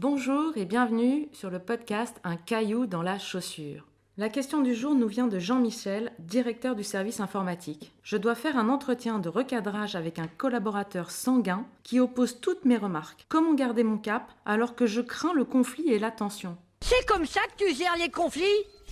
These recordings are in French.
Bonjour et bienvenue sur le podcast Un caillou dans la chaussure. La question du jour nous vient de Jean-Michel, directeur du service informatique. Je dois faire un entretien de recadrage avec un collaborateur sanguin qui oppose toutes mes remarques. Comment garder mon cap alors que je crains le conflit et la tension ? C'est comme ça que tu gères les conflits ?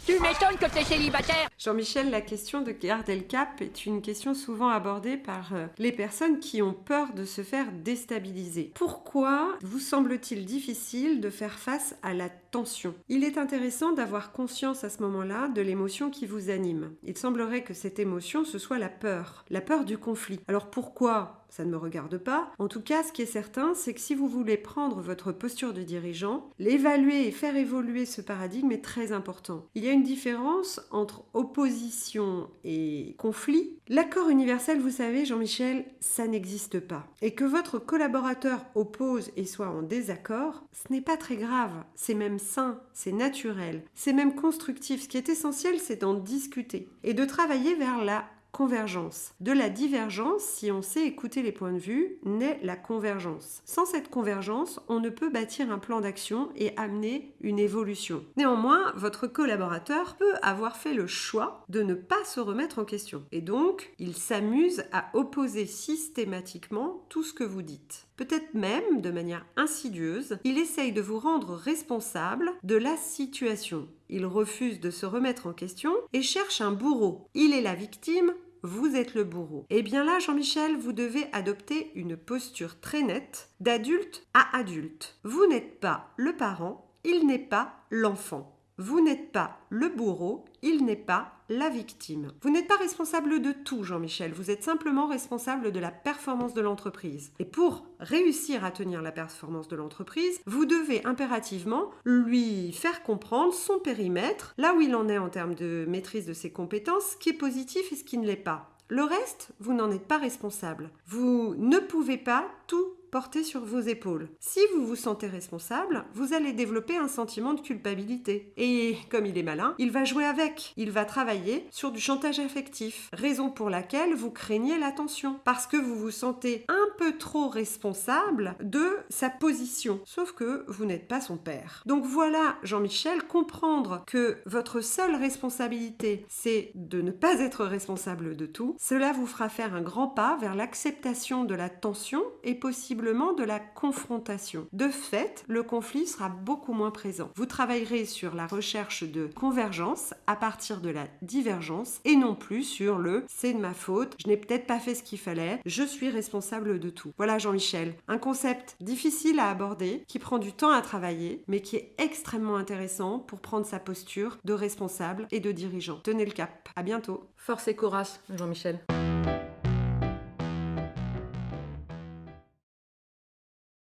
Tu m'étonnes que t'es célibataire. Jean-Michel, la question de garder le cap est une question souvent abordée par les personnes qui ont peur de se faire déstabiliser. Pourquoi vous semble-t-il difficile de faire face à la tension ? Il est intéressant d'avoir conscience à ce moment-là de l'émotion qui vous anime. Il semblerait que cette émotion, ce soit la peur du conflit. Alors pourquoi ? Ça ne me regarde pas. En tout cas, ce qui est certain, c'est que si vous voulez prendre votre posture de dirigeant, l'évaluer et faire évoluer ce paradigme est très important. Il y a une différence entre opposition et conflit. L'accord universel, vous savez, Jean-Michel, ça n'existe pas. Et que votre collaborateur oppose et soit en désaccord, ce n'est pas très grave. C'est même sain, c'est naturel, c'est même constructif. Ce qui est essentiel, c'est d'en discuter et de travailler vers la convergence. De la divergence, si on sait écouter les points de vue, naît la convergence. Sans cette convergence, on ne peut bâtir un plan d'action et amener une évolution. Néanmoins, votre collaborateur peut avoir fait le choix de ne pas se remettre en question. Et donc, il s'amuse à opposer systématiquement tout ce que vous dites. Peut-être même, de manière insidieuse, il essaye de vous rendre responsable de la situation. Il refuse de se remettre en question et cherche un bourreau. Il est la victime, vous êtes le bourreau. Et bien là, Jean-Michel, vous devez adopter une posture très nette d'adulte à adulte. Vous n'êtes pas le parent, il n'est pas l'enfant. Vous n'êtes pas le bourreau, il n'est pas la victime. Vous n'êtes pas responsable de tout, Jean-Michel. Vous êtes simplement responsable de la performance de l'entreprise. Et pour réussir à tenir la performance de l'entreprise, vous devez impérativement lui faire comprendre son périmètre, là où il en est en termes de maîtrise de ses compétences, ce qui est positif et ce qui ne l'est pas. Le reste, vous n'en êtes pas responsable. Vous ne pouvez pas tout porter sur vos épaules. Si vous vous sentez responsable, vous allez développer un sentiment de culpabilité. Et comme il est malin, il va jouer avec. Il va travailler sur du chantage affectif. Raison pour laquelle vous craignez la tension. Parce que vous vous sentez un peu trop responsable de sa position. Sauf que vous n'êtes pas son père. Donc voilà, Jean-Michel, comprendre que votre seule responsabilité, c'est de ne pas être responsable de tout. Cela vous fera faire un grand pas vers l'acceptation de la tension et possiblement de la confrontation. De fait, le conflit sera beaucoup moins présent. Vous travaillerez sur la recherche de convergence à partir de la divergence et non plus sur le « c'est de ma faute, je n'ai peut-être pas fait ce qu'il fallait, je suis responsable de tout ». Voilà Jean-Michel, un concept difficile à aborder, qui prend du temps à travailler, mais qui est extrêmement intéressant pour prendre sa posture de responsable et de dirigeant. Tenez le cap. À bientôt. Force et courage, Jean-Michel.